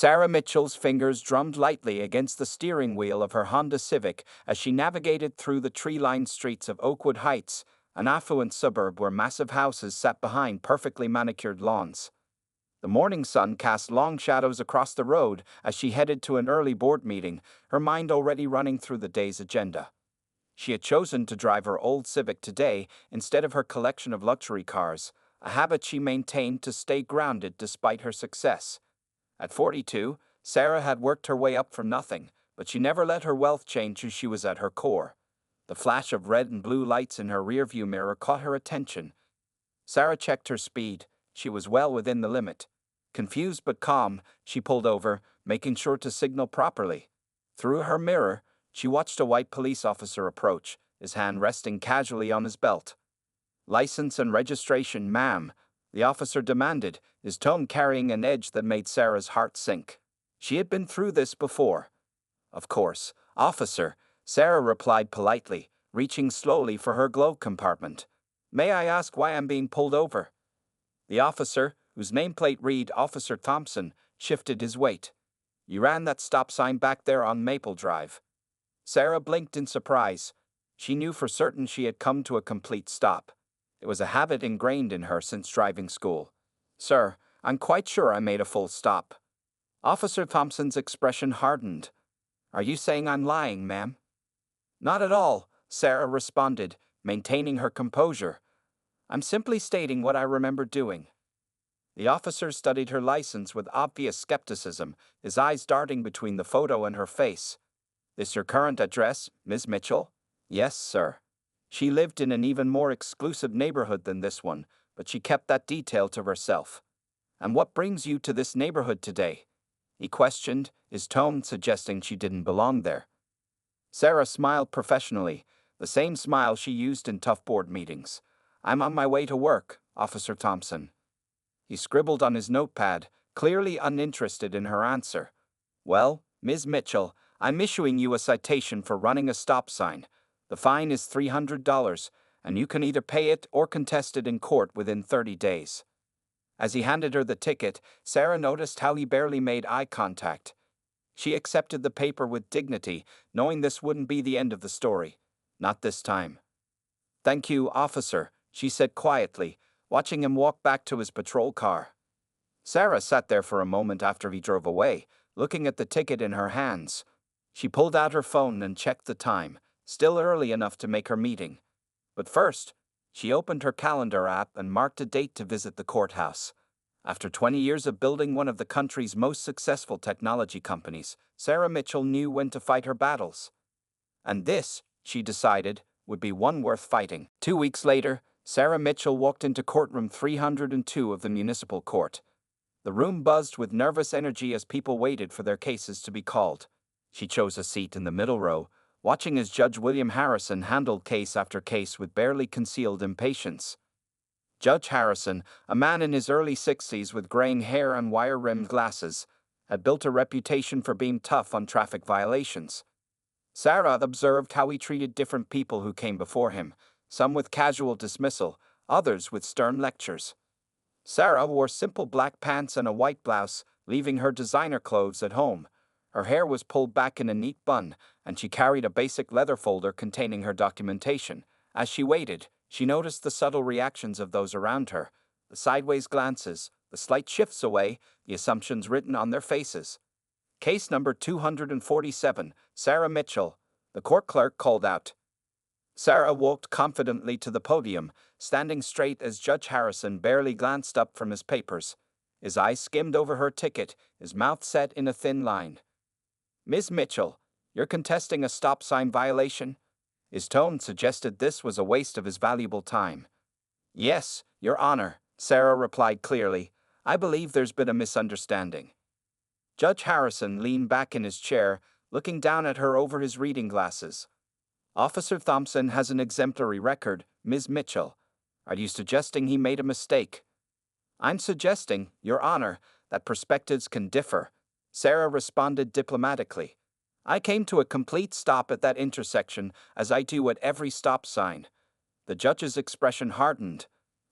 Sarah Mitchell's fingers drummed lightly against the steering wheel of her Honda Civic as she navigated through the tree-lined streets of Oakwood Heights, an affluent suburb where massive houses sat behind perfectly manicured lawns. The morning sun cast long shadows across the road as she headed to an early board meeting, her mind already running through the day's agenda. She had chosen to drive her old Civic today instead of her collection of luxury cars, a habit she maintained to stay grounded despite her success. At 42, Sarah had worked her way up from nothing, but she never let her wealth change who she was at her core. The flash of red and blue lights in her rearview mirror caught her attention. Sarah checked her speed. She was well within the limit. Confused but calm, she pulled over, making sure to signal properly. Through her mirror, she watched a white police officer approach, his hand resting casually on his belt. "License and registration, ma'am," the officer demanded, his tone carrying an edge that made Sarah's heart sink. She had been through this before. "Of course, officer," Sarah replied politely, reaching slowly for her glove compartment. "May I ask why I'm being pulled over?" The officer, whose nameplate read Officer Thompson, shifted his weight. "You ran that stop sign back there on Maple Drive." Sarah blinked in surprise. She knew for certain she had come to a complete stop. It was a habit ingrained in her since driving school. "Sir, I'm quite sure I made a full stop." Officer Thompson's expression hardened. "Are you saying I'm lying, ma'am?" "Not at all," Sarah responded, maintaining her composure. "I'm simply stating what I remember doing." The officer studied her license with obvious skepticism, his eyes darting between the photo and her face. "This your current address, Miss Mitchell?" "Yes, sir." She lived in an even more exclusive neighborhood than this one, but she kept that detail to herself. "And what brings you to this neighborhood today?" he questioned, his tone suggesting she didn't belong there. Sarah smiled professionally, the same smile she used in tough board meetings. "I'm on my way to work, Officer Thompson." He scribbled on his notepad, clearly uninterested in her answer. "Well, Ms. Mitchell, I'm issuing you a citation for running a stop sign. The fine is $300, and you can either pay it or contest it in court within 30 days. As he handed her the ticket, Sarah noticed how he barely made eye contact. She accepted the paper with dignity, knowing this wouldn't be the end of the story. Not this time. "Thank you, officer," she said quietly, watching him walk back to his patrol car. Sarah sat there for a moment after he drove away, looking at the ticket in her hands. She pulled out her phone and checked the time, still early enough to make her meeting. But first, she opened her calendar app and marked a date to visit the courthouse. After 20 years of building one of the country's most successful technology companies, Sarah Mitchell knew when to fight her battles. And this, she decided, would be one worth fighting. 2 weeks later, Sarah Mitchell walked into courtroom 302 of the municipal court. The room buzzed with nervous energy as people waited for their cases to be called. She chose a seat in the middle row, watching as Judge William Harrison handled case after case with barely concealed impatience. Judge Harrison, a man in his early 60s with graying hair and wire-rimmed glasses, had built a reputation for being tough on traffic violations. Sarah observed how he treated different people who came before him, some with casual dismissal, others with stern lectures. Sarah wore simple black pants and a white blouse, leaving her designer clothes at home. Her hair was pulled back in a neat bun, and she carried a basic leather folder containing her documentation. As she waited, she noticed the subtle reactions of those around her, the sideways glances, the slight shifts away, the assumptions written on their faces. "Case number 247, Sarah Mitchell," the court clerk called out. Sarah walked confidently to the podium, standing straight as Judge Harrison barely glanced up from his papers. His eyes skimmed over her ticket, his mouth set in a thin line. "Ms. Mitchell, you're contesting a stop sign violation?" His tone suggested this was a waste of his valuable time. "Yes, Your Honor," Sarah replied clearly. "I believe there's been a misunderstanding." Judge Harrison leaned back in his chair, looking down at her over his reading glasses. "Officer Thompson has an exemplary record, Ms. Mitchell. Are you suggesting he made a mistake?" "I'm suggesting, Your Honor, that perspectives can differ," Sarah responded diplomatically. "I came to a complete stop at that intersection, as I do at every stop sign." The judge's expression hardened.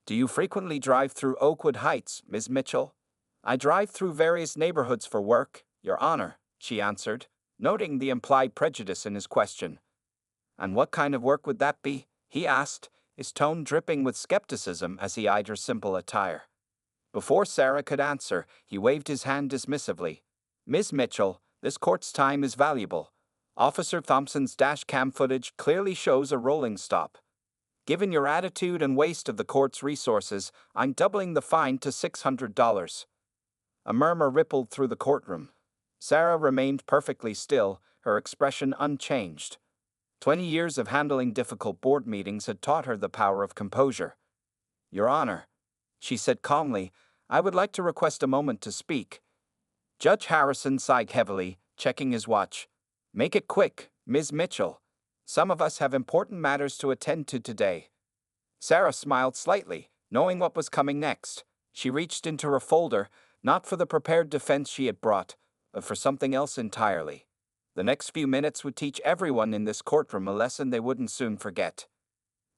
"Do you frequently drive through Oakwood Heights, Ms. Mitchell?" I drive through various neighborhoods for work, Your Honor, she answered, noting the implied prejudice in his question. And what kind of work would that be? He asked, his tone dripping with skepticism as he eyed her simple attire. Before Sarah could answer, he waved his hand dismissively. Miss Mitchell, this court's time is valuable. Officer Thompson's dash cam footage clearly shows a rolling stop. Given your attitude and waste of the court's resources, I'm doubling the fine to $600. A murmur rippled through the courtroom. Sarah remained perfectly still, her expression unchanged. 20 years of handling difficult board meetings had taught her the power of composure. Your Honor, she said calmly, I would like to request a moment to speak. Judge Harrison sighed heavily, checking his watch. Make it quick, Ms. Mitchell. Some of us have important matters to attend to today. Sarah smiled slightly, knowing what was coming next. She reached into her folder, not for the prepared defense she had brought, but for something else entirely. The next few minutes would teach everyone in this courtroom a lesson they wouldn't soon forget.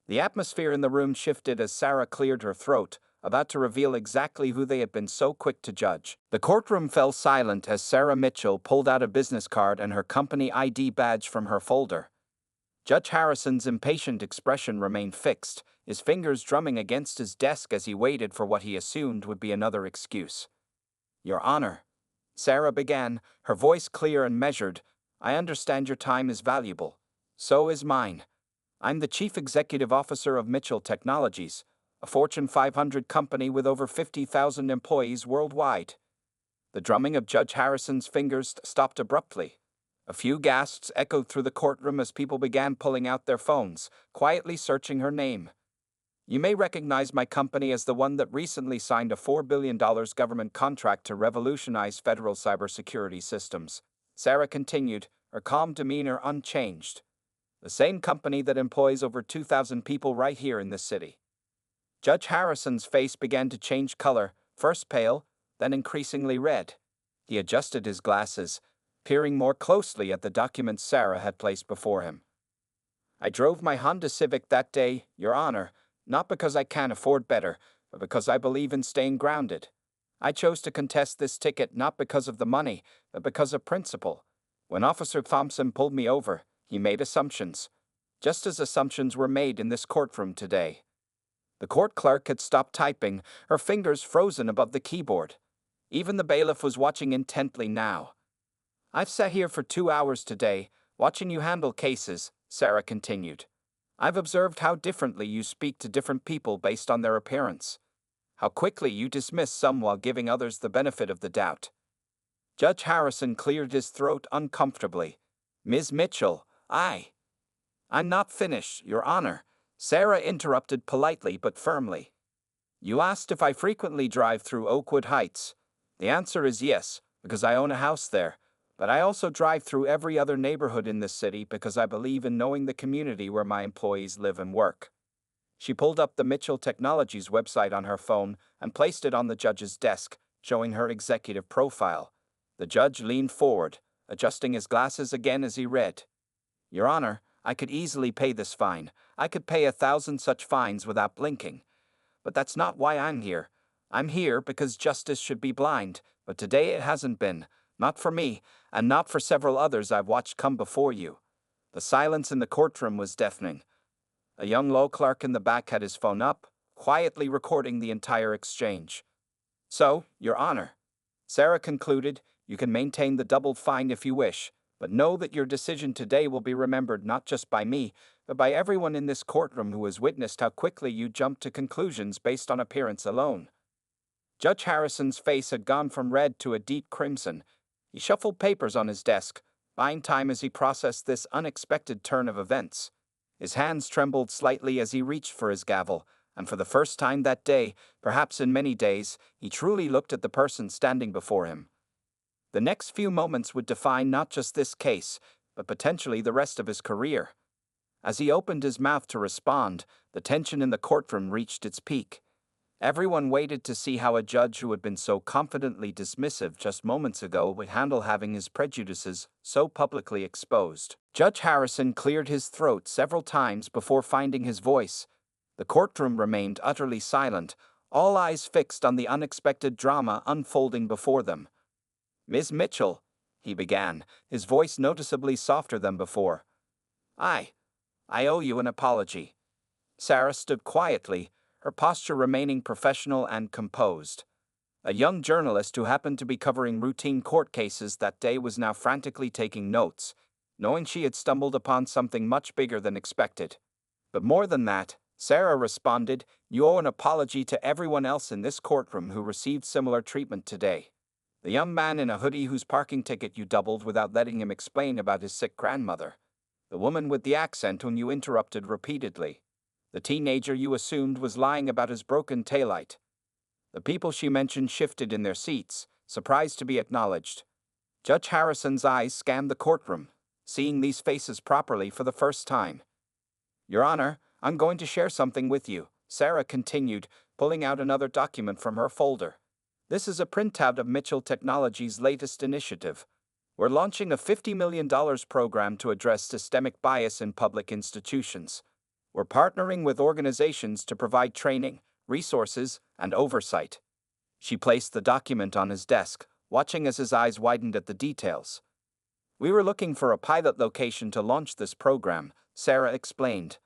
The atmosphere in the room shifted as Sarah cleared her throat, about to reveal exactly who they had been so quick to judge. The courtroom fell silent as Sarah Mitchell pulled out a business card and her company ID badge from her folder. Judge Harrison's impatient expression remained fixed, his fingers drumming against his desk as he waited for what he assumed would be another excuse. Your Honor, Sarah began, her voice clear and measured, I understand your time is valuable. So is mine. I'm the Chief Executive Officer of Mitchell Technologies, a Fortune 500 company with over 50,000 employees worldwide. The drumming of Judge Harrison's fingers stopped abruptly. A few gasps echoed through the courtroom as people began pulling out their phones, quietly searching her name. You may recognize my company as the one that recently signed a $4 billion government contract to revolutionize federal cybersecurity systems. Sarah continued, her calm demeanor unchanged. The same company that employs over 2,000 people right here in this city. Judge Harrison's face began to change color, first pale, then increasingly red. He adjusted his glasses, peering more closely at the documents Sarah had placed before him. I drove my Honda Civic that day, Your Honor, not because I can't afford better, but because I believe in staying grounded. I chose to contest this ticket not because of the money, but because of principle. When Officer Thompson pulled me over, he made assumptions, just as assumptions were made in this courtroom today. The court clerk had stopped typing, her fingers frozen above the keyboard. Even the bailiff was watching intently now. I've sat here for 2 hours today, watching you handle cases, Sarah continued. I've observed how differently you speak to different people based on their appearance. How quickly you dismiss some while giving others the benefit of the doubt. Judge Harrison cleared his throat uncomfortably. Ms. Mitchell, I'm not finished, Your Honor, Sarah interrupted politely but firmly. You asked if I frequently drive through Oakwood Heights. The answer is yes, because I own a house there, but I also drive through every other neighborhood in this city because I believe in knowing the community where my employees live and work. She pulled up the Mitchell Technologies website on her phone and placed it on the judge's desk, showing her executive profile. The judge leaned forward, adjusting his glasses again as he read. Your Honor, I could easily pay this fine. I could pay 1,000 such fines without blinking. But that's not why I'm here. I'm here because justice should be blind, but today it hasn't been. Not for me, and not for several others I've watched come before you. The silence in the courtroom was deafening. A young law clerk in the back had his phone up, quietly recording the entire exchange. So, Your Honor, Sarah concluded, you can maintain the doubled fine if you wish, but know that your decision today will be remembered not just by me, but by everyone in this courtroom who has witnessed how quickly you jumped to conclusions based on appearance alone. Judge Harrison's face had gone from red to a deep crimson. He shuffled papers on his desk, buying time as he processed this unexpected turn of events. His hands trembled slightly as he reached for his gavel, and for the first time that day, perhaps in many days, he truly looked at the person standing before him. The next few moments would define not just this case, but potentially the rest of his career. As he opened his mouth to respond, the tension in the courtroom reached its peak. Everyone waited to see how a judge who had been so confidently dismissive just moments ago would handle having his prejudices so publicly exposed. Judge Harrison cleared his throat several times before finding his voice. The courtroom remained utterly silent, all eyes fixed on the unexpected drama unfolding before them. "Miss Mitchell," he began, his voice noticeably softer than before. I owe you an apology." Sarah stood quietly, her posture remaining professional and composed. A young journalist who happened to be covering routine court cases that day was now frantically taking notes, knowing she had stumbled upon something much bigger than expected. But more than that, Sarah responded, "You owe an apology to everyone else in this courtroom who received similar treatment today. The young man in a hoodie whose parking ticket you doubled without letting him explain about his sick grandmother. The woman with the accent whom you interrupted repeatedly. The teenager you assumed was lying about his broken taillight. The people she mentioned shifted in their seats, surprised to be acknowledged." Judge Harrison's eyes scanned the courtroom, seeing these faces properly for the first time. "Your Honor, I'm going to share something with you," Sarah continued, pulling out another document from her folder. "This is a printout of Mitchell Technologies' latest initiative. We're launching a $50 million program to address systemic bias in public institutions. We're partnering with organizations to provide training, resources, and oversight." She placed the document on his desk, watching as his eyes widened at the details. "We were looking for a pilot location to launch this program," Sarah explained.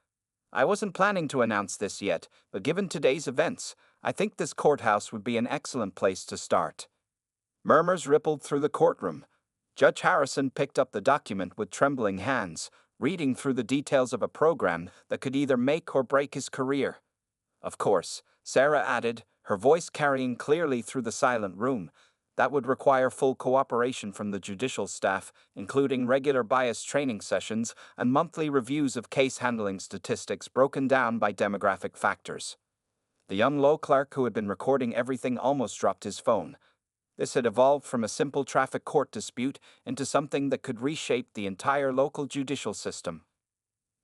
"I wasn't planning to announce this yet, but given today's events, I think this courthouse would be an excellent place to start." Murmurs rippled through the courtroom. Judge Harrison picked up the document with trembling hands, reading through the details of a program that could either make or break his career. "Of course," Sarah added, her voice carrying clearly through the silent room, "that would require full cooperation from the judicial staff, including regular bias training sessions and monthly reviews of case handling statistics broken down by demographic factors." The young law clerk who had been recording everything almost dropped his phone. This had evolved from a simple traffic court dispute into something that could reshape the entire local judicial system.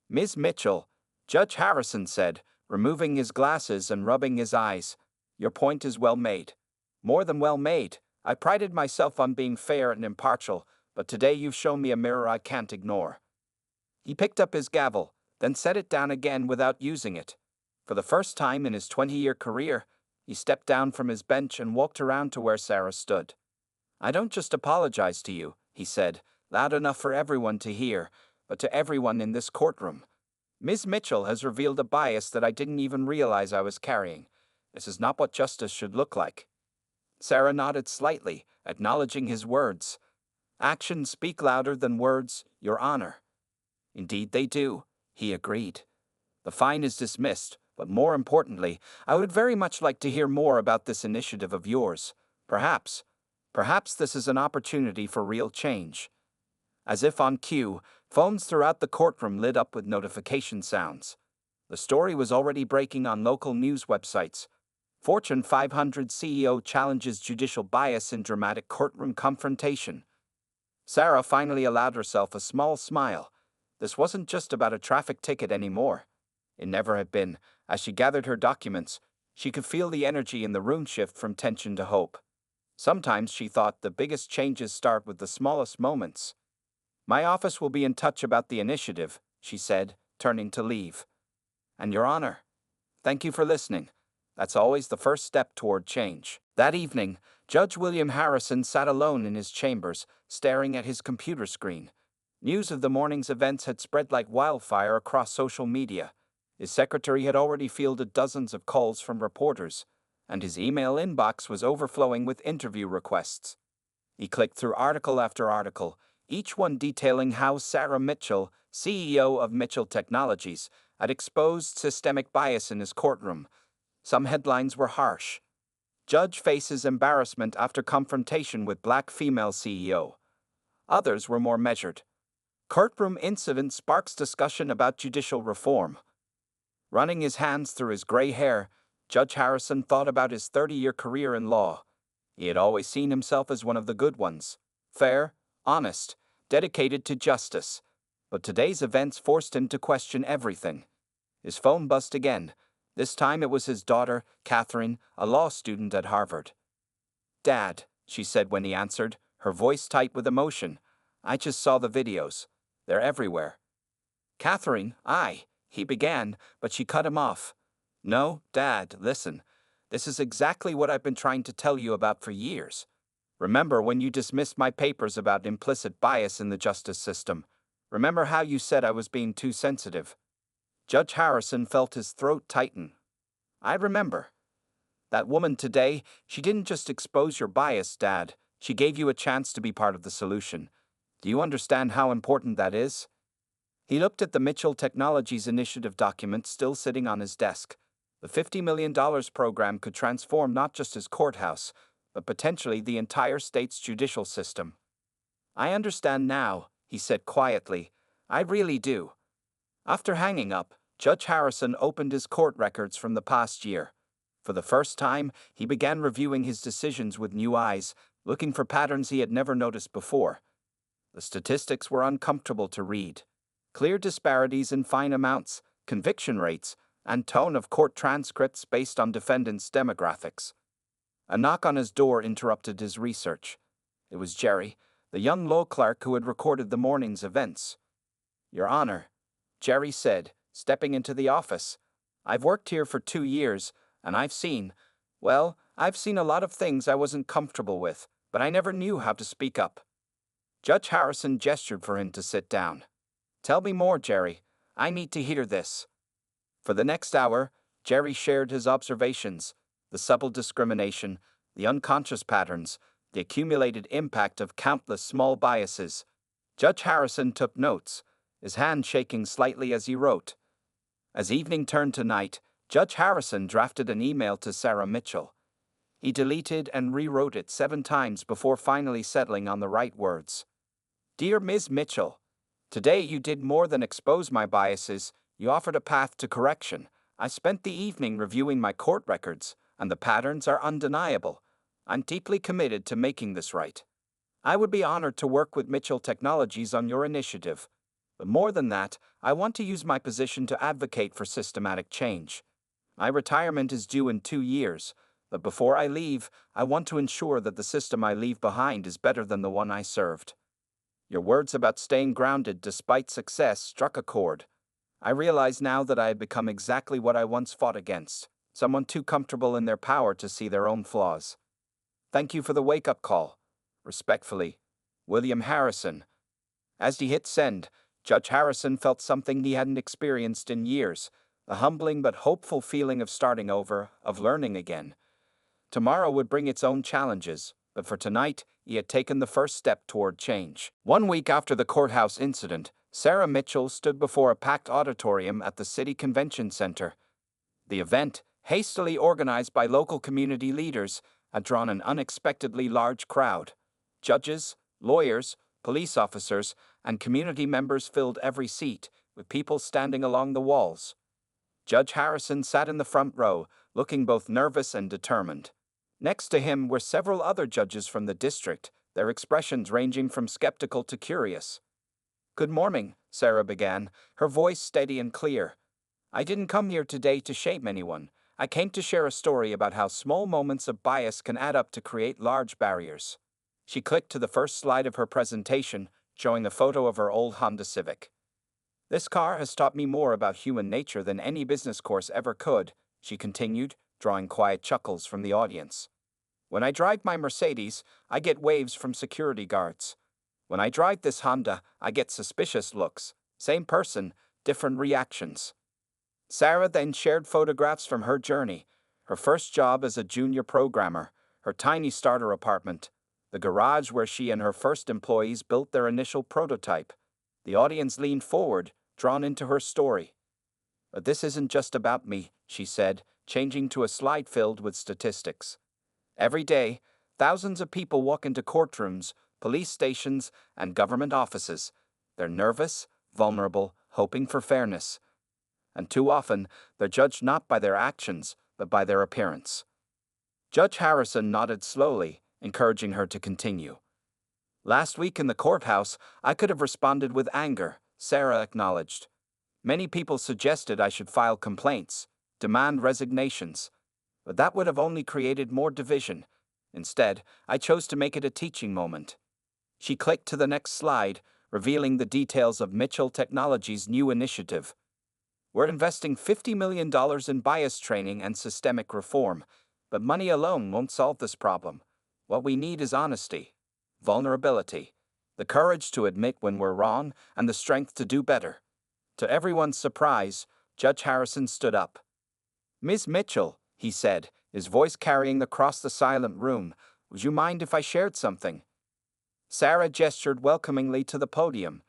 "Ms. Mitchell," Judge Harrison said, removing his glasses and rubbing his eyes, "your point is well made. More than well made. I prided myself on being fair and impartial, but today you've shown me a mirror I can't ignore." He picked up his gavel, then set it down again without using it. For the first time in his 20-year career, he stepped down from his bench and walked around to where Sarah stood. "I don't just apologize to you," he said, loud enough for everyone to hear, "but to everyone in this courtroom. Ms. Mitchell has revealed a bias that I didn't even realize I was carrying. This is not what justice should look like." Sarah nodded slightly, acknowledging his words. "Actions speak louder than words, Your Honor." "Indeed they do," he agreed. "The fine is dismissed, but more importantly, I would very much like to hear more about this initiative of yours. Perhaps this is an opportunity for real change." As if on cue, phones throughout the courtroom lit up with notification sounds. The story was already breaking on local news websites. Fortune 500 CEO challenges judicial bias in dramatic courtroom confrontation. Sarah finally allowed herself a small smile. This wasn't just about a traffic ticket anymore. It never had been. As she gathered her documents, she could feel the energy in the room shift from tension to hope. Sometimes she thought the biggest changes start with the smallest moments. "My office will be in touch about the initiative," she said, turning to leave. "And Your Honor, thank you for listening. That's always the first step toward change." That evening, Judge William Harrison sat alone in his chambers, staring at his computer screen. News of the morning's events had spread like wildfire across social media. His secretary had already fielded dozens of calls from reporters, and his email inbox was overflowing with interview requests. He clicked through article after article, each one detailing how Sarah Mitchell, CEO of Mitchell Technologies, had exposed systemic bias in his courtroom. Some headlines were harsh. "Judge faces embarrassment after confrontation with black female CEO." Others were more measured. "Courtroom incident sparks discussion about judicial reform." Running his hands through his gray hair, Judge Harrison thought about his 30-year career in law. He had always seen himself as one of the good ones. Fair, honest, dedicated to justice. But today's events forced him to question everything. His phone buzzed again. This time it was his daughter, Catherine, a law student at Harvard. "Dad," she said when he answered, her voice tight with emotion, "I just saw the videos. They're everywhere." "Catherine, he began, but she cut him off. "No, Dad, listen. This is exactly what I've been trying to tell you about for years. Remember when you dismissed my papers about implicit bias in the justice system? Remember how you said I was being too sensitive? Judge Harrison felt his throat tighten. I remember. That woman today, she didn't just expose your bias, Dad. She gave you a chance to be part of the solution. Do you understand how important that is? He looked at the Mitchell Technologies Initiative document still sitting on his desk. The $50 million program could transform not just his courthouse, but potentially the entire state's judicial system. I understand now, he said quietly. I really do. After hanging up, Judge Harrison opened his court records from the past year. For the first time, he began reviewing his decisions with new eyes, looking for patterns he had never noticed before. The statistics were uncomfortable to read. Clear disparities in fine amounts, conviction rates, and tone of court transcripts based on defendants' demographics. A knock on his door interrupted his research. It was Jerry, the young law clerk who had recorded the morning's events. Your Honor, Jerry said, stepping into the office. I've worked here for 2 years, and I've seen a lot of things I wasn't comfortable with, but I never knew how to speak up. Judge Harrison gestured for him to sit down. Tell me more, Jerry. I need to hear this. For the next hour, Jerry shared his observations, the subtle discrimination, the unconscious patterns, the accumulated impact of countless small biases. Judge Harrison took notes, his hand shaking slightly as he wrote. As evening turned to night, Judge Harrison drafted an email to Sarah Mitchell. He deleted and rewrote it 7 times before finally settling on the right words. Dear Ms. Mitchell, today you did more than expose my biases, you offered a path to correction. I spent the evening reviewing my court records, and the patterns are undeniable. I'm deeply committed to making this right. I would be honored to work with Mitchell Technologies on your initiative. But more than that, I want to use my position to advocate for systematic change. My retirement is due in 2 years, but before I leave, I want to ensure that the system I leave behind is better than the one I served. Your words about staying grounded despite success struck a chord. I realize now that I had become exactly what I once fought against, someone too comfortable in their power to see their own flaws. Thank you for the wake-up call. Respectfully, William Harrison. As he hit send, Judge Harrison felt something he hadn't experienced in years, a humbling but hopeful feeling of starting over, of learning again. Tomorrow would bring its own challenges, but for tonight, he had taken the first step toward change. 1 week after the courthouse incident, Sarah Mitchell stood before a packed auditorium at the City Convention Center. The event, hastily organized by local community leaders, had drawn an unexpectedly large crowd. Judges, lawyers, police officers, and community members filled every seat, with people standing along the walls. Judge Harrison sat in the front row, looking both nervous and determined. Next to him were several other judges from the district, their expressions ranging from skeptical to curious. Good morning, Sarah began, her voice steady and clear. I didn't come here today to shame anyone. I came to share a story about how small moments of bias can add up to create large barriers. She clicked to the first slide of her presentation, showing a photo of her old Honda Civic. This car has taught me more about human nature than any business course ever could, she continued, drawing quiet chuckles from the audience. When I drive my Mercedes, I get waves from security guards. When I drive this Honda, I get suspicious looks. Same person, different reactions. Sarah then shared photographs from her journey, her first job as a junior programmer, her tiny starter apartment, the garage where she and her first employees built their initial prototype. The audience leaned forward, drawn into her story. But this isn't just about me, she said, changing to a slide filled with statistics. Every day, thousands of people walk into courtrooms, police stations, and government offices. They're nervous, vulnerable, hoping for fairness. And too often, they're judged not by their actions, but by their appearance. Judge Harrison nodded slowly, encouraging her to continue. Last week in the courthouse, I could have responded with anger, Sarah acknowledged. Many people suggested I should file complaints, demand resignations. But that would have only created more division. Instead, I chose to make it a teaching moment. She clicked to the next slide, revealing the details of Mitchell Technologies' new initiative. We're investing $50 million in bias training and systemic reform, But money alone won't solve this problem. What we need is honesty, vulnerability, the courage to admit when we're wrong, and the strength to do better. To everyone's surprise, Judge Harrison stood up. "Miss Mitchell," he said, his voice carrying across the silent room, "would you mind if I shared something?" Sarah gestured welcomingly to the podium.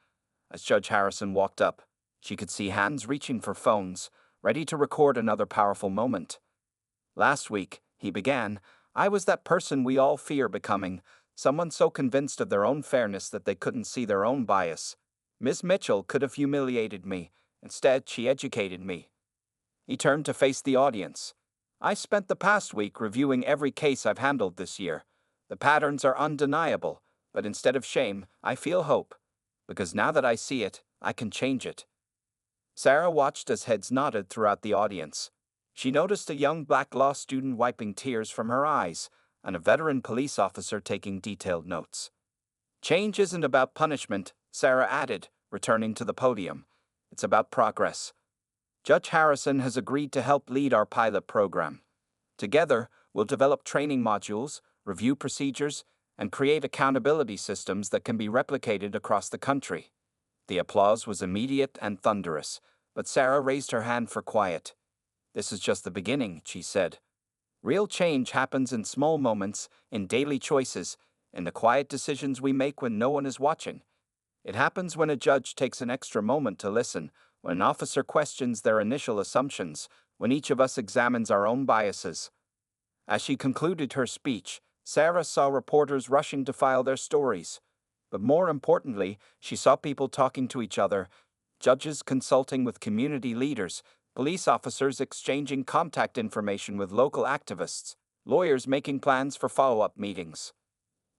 As Judge Harrison walked up, she could see hands reaching for phones, ready to record another powerful moment. "Last week," he began, "I was that person we all fear becoming, someone so convinced of their own fairness that they couldn't see their own bias. Miss Mitchell could have humiliated me. Instead, she educated me." He turned to face the audience. "I spent the past week reviewing every case I've handled this year. The patterns are undeniable, but instead of shame, I feel hope. Because now that I see it, I can change it." Sarah watched as heads nodded throughout the audience. She noticed a young black law student wiping tears from her eyes, and a veteran police officer taking detailed notes. "Change isn't about punishment," Sarah added, returning to the podium. "It's about progress. Judge Harrison has agreed to help lead our pilot program. Together, we'll develop training modules, review procedures, and create accountability systems that can be replicated across the country." The applause was immediate and thunderous, but Sarah raised her hand for quiet. "This is just the beginning," she said. "Real change happens in small moments, in daily choices, in the quiet decisions we make when no one is watching. It happens when a judge takes an extra moment to listen, when an officer questions their initial assumptions, when each of us examines our own biases." As she concluded her speech, Sarah saw reporters rushing to file their stories. But more importantly, she saw people talking to each other, judges consulting with community leaders, police officers exchanging contact information with local activists, lawyers making plans for follow-up meetings.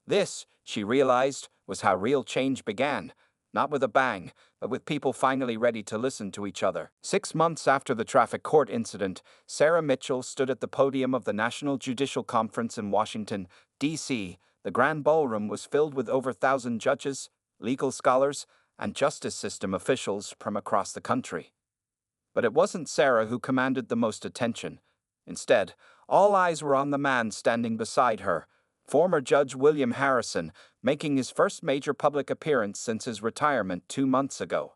This, she realized, was how real change began, not with a bang, but with people finally ready to listen to each other. 6 months after the traffic court incident, Sarah Mitchell stood at the podium of the National Judicial Conference in Washington, D.C. The grand ballroom was filled with over 1,000 judges, legal scholars, and justice system officials from across the country. But it wasn't Sarah who commanded the most attention. Instead, all eyes were on the man standing beside her, former Judge William Harrison, making his first major public appearance since his retirement 2 months ago.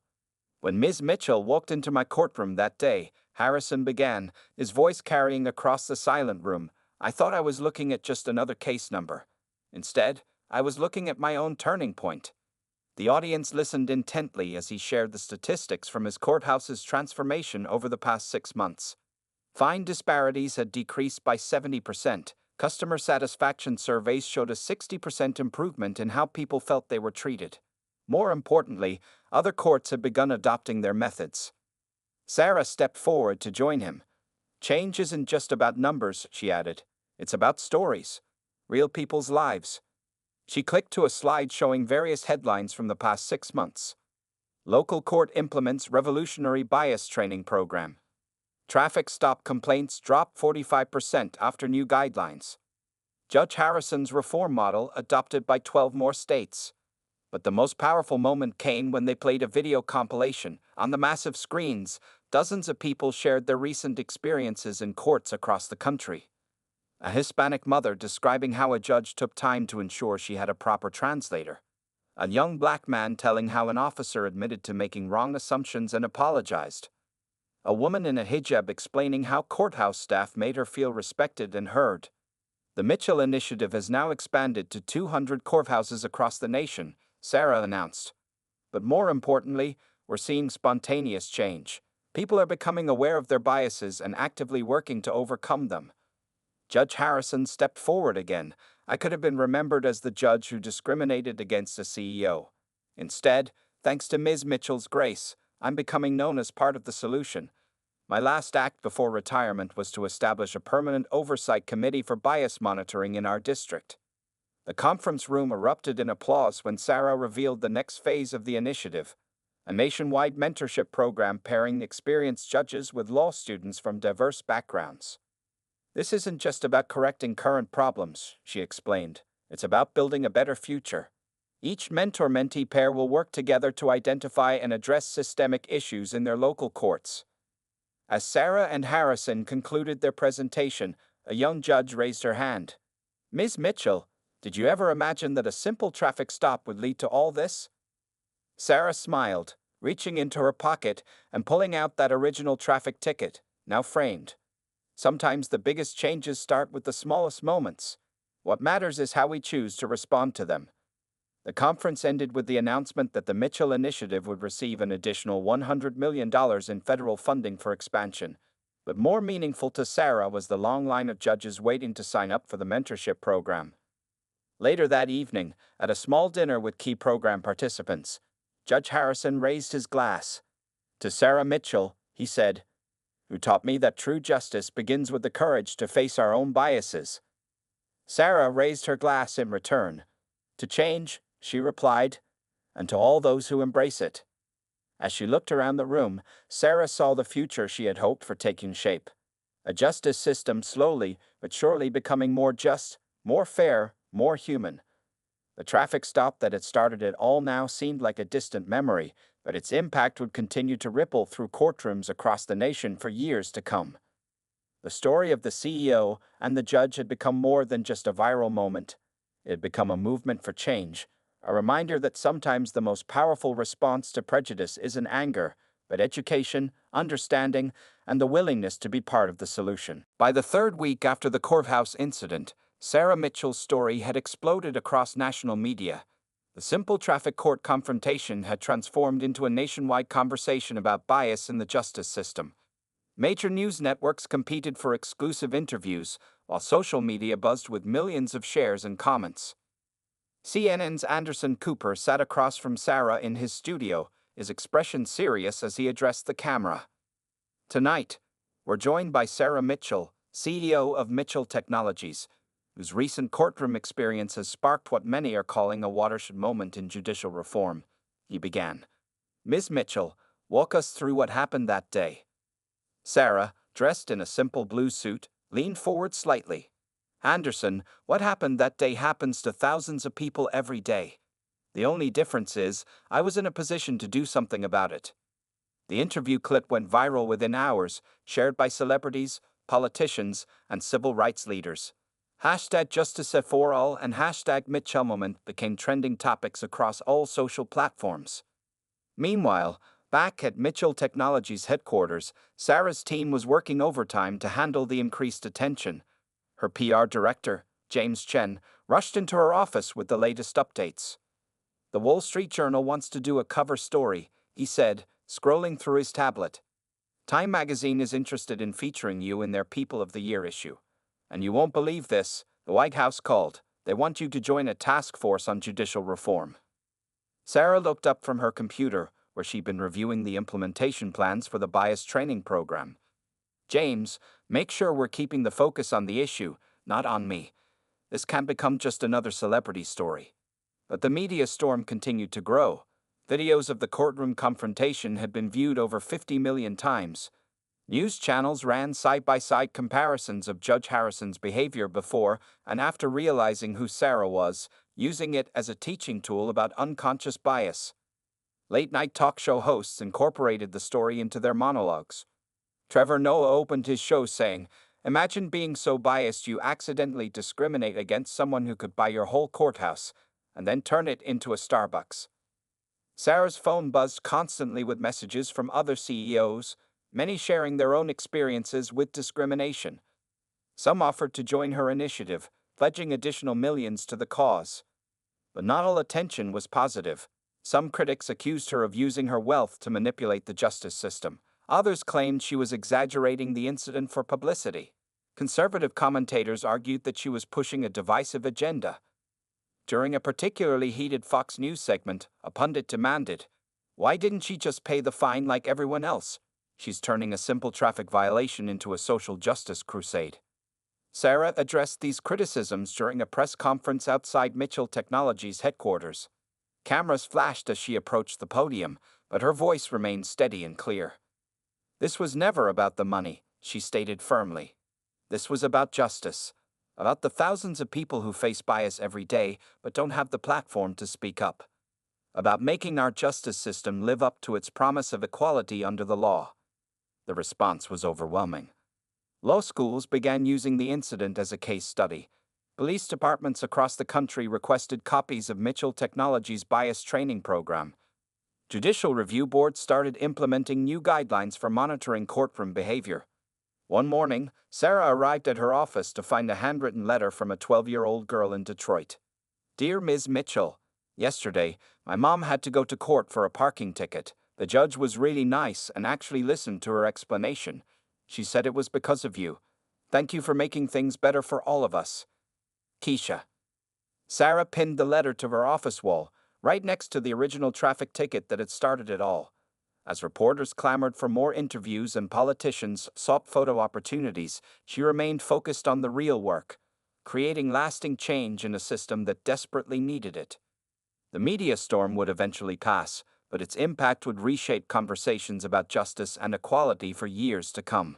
"When Ms. Mitchell walked into my courtroom that day," Harrison began, his voice carrying across the silent room, "I thought I was looking at just another case number. Instead, I was looking at my own turning point." The audience listened intently as he shared the statistics from his courthouse's transformation over the past 6 months. Fine disparities had decreased by 70%. Customer satisfaction surveys showed a 60% improvement in how people felt they were treated. More importantly, other courts had begun adopting their methods. Sarah stepped forward to join him. "Change isn't just about numbers," she added. "It's about stories, real people's lives." She clicked to a slide showing various headlines from the past 6 months. "Local court implements revolutionary bias training program." "Traffic stop complaints drop 45% after new guidelines." "Judge Harrison's reform model adopted by 12 more states." But the most powerful moment came when they played a video compilation. On the massive screens, dozens of people shared their recent experiences in courts across the country. A Hispanic mother describing how a judge took time to ensure she had a proper translator. A young black man telling how an officer admitted to making wrong assumptions and apologized. A woman in a hijab explaining how courthouse staff made her feel respected and heard. The Mitchell Initiative has now expanded to 200 courthouses across the nation, Sarah announced. But more importantly, we're seeing spontaneous change. People are becoming aware of their biases and actively working to overcome them. Judge Harrison stepped forward again. "I could have been remembered as the judge who discriminated against a CEO. Instead, thanks to Ms. Mitchell's grace, I'm becoming known as part of the solution. My last act before retirement was to establish a permanent oversight committee for bias monitoring in our district." The conference room erupted in applause when Sarah revealed the next phase of the initiative, a nationwide mentorship program pairing experienced judges with law students from diverse backgrounds. "This isn't just about correcting current problems," she explained. "It's about building a better future. Each mentor-mentee pair will work together to identify and address systemic issues in their local courts." As Sarah and Harrison concluded their presentation, a young judge raised her hand. Ms. Mitchell, did you ever imagine that a simple traffic stop would lead to all this? Sarah smiled, reaching into her pocket and pulling out that original traffic ticket, now framed. Sometimes the biggest changes start with the smallest moments. What matters is how we choose to respond to them. The conference ended with the announcement that the Mitchell Initiative would receive an additional $100 million in federal funding for expansion. But more meaningful to Sarah was the long line of judges waiting to sign up for the mentorship program. Later that evening, at a small dinner with key program participants, Judge Harrison raised his glass. To Sarah Mitchell, he said, who taught me that true justice begins with the courage to face our own biases. Sarah raised her glass in return. To change, she replied, and to all those who embrace it. As she looked around the room, Sarah saw the future she had hoped for taking shape. A justice system slowly but surely becoming more just, more fair, more human. The traffic stop that had started it all now seemed like a distant memory, but its impact would continue to ripple through courtrooms across the nation for years to come. The story of the CEO and the judge had become more than just a viral moment. It had become a movement for change, a reminder that sometimes the most powerful response to prejudice isn't anger, but education, understanding, and the willingness to be part of the solution. By the third week after the courthouse incident, Sarah Mitchell's story had exploded across national media. The simple traffic court confrontation had transformed into a nationwide conversation about bias in the justice system. Major news networks competed for exclusive interviews, while social media buzzed with millions of shares and comments. CNN's Anderson Cooper sat across from Sarah in his studio, his expression serious as he addressed the camera. Tonight, we're joined by Sarah Mitchell, CEO of Mitchell Technologies, whose recent courtroom experience has sparked what many are calling a watershed moment in judicial reform. He began. Ms. Mitchell, walk us through what happened that day. Sarah, dressed in a simple blue suit, leaned forward slightly. Anderson, what happened that day happens to thousands of people every day. The only difference is, I was in a position to do something about it. The interview clip went viral within hours, shared by celebrities, politicians, and civil rights leaders. #JusticeForAll and #MitchellMoment became trending topics across all social platforms. Meanwhile, back at Mitchell Technologies headquarters, Sarah's team was working overtime to handle the increased attention. Her PR director, James Chen, rushed into her office with the latest updates. The Wall Street Journal wants to do a cover story, he said, scrolling through his tablet. Time magazine is interested in featuring you in their People of the Year issue. And you won't believe this, the White House called. They want you to join a task force on judicial reform. Sarah looked up from her computer, where she'd been reviewing the implementation plans for the bias training program. James, make sure we're keeping the focus on the issue, not on me. This can't become just another celebrity story. But the media storm continued to grow. Videos of the courtroom confrontation had been viewed over 50 million times. News channels ran side-by-side comparisons of Judge Harrison's behavior before and after realizing who Sarah was, using it as a teaching tool about unconscious bias. Late-night talk show hosts incorporated the story into their monologues. Trevor Noah opened his show saying, "Imagine being so biased you accidentally discriminate against someone who could buy your whole courthouse, and then turn it into a Starbucks." Sarah's phone buzzed constantly with messages from other CEOs, many sharing their own experiences with discrimination. Some offered to join her initiative, pledging additional millions to the cause. But not all attention was positive. Some critics accused her of using her wealth to manipulate the justice system. Others claimed she was exaggerating the incident for publicity. Conservative commentators argued that she was pushing a divisive agenda. During a particularly heated Fox News segment, a pundit demanded, "Why didn't she just pay the fine like everyone else? She's turning a simple traffic violation into a social justice crusade." Sarah addressed these criticisms during a press conference outside Mitchell Technologies headquarters. Cameras flashed as she approached the podium, but her voice remained steady and clear. This was never about the money, she stated firmly. This was about justice, about the thousands of people who face bias every day but don't have the platform to speak up, about making our justice system live up to its promise of equality under the law. The response was overwhelming. Law schools began using the incident as a case study. Police departments across the country requested copies of Mitchell Technologies' bias training program. Judicial review boards started implementing new guidelines for monitoring courtroom behavior. One morning, Sarah arrived at her office to find a handwritten letter from a 12-year-old girl in Detroit. Dear Ms. Mitchell, yesterday, my mom had to go to court for a parking ticket. The judge was really nice and actually listened to her explanation. She said it was because of you. Thank you for making things better for all of us. Keisha. Sarah pinned the letter to her office wall, right next to the original traffic ticket that had started it all. As reporters clamored for more interviews and politicians sought photo opportunities, she remained focused on the real work, creating lasting change in a system that desperately needed it. The media storm would eventually pass, but its impact would reshape conversations about justice and equality for years to come.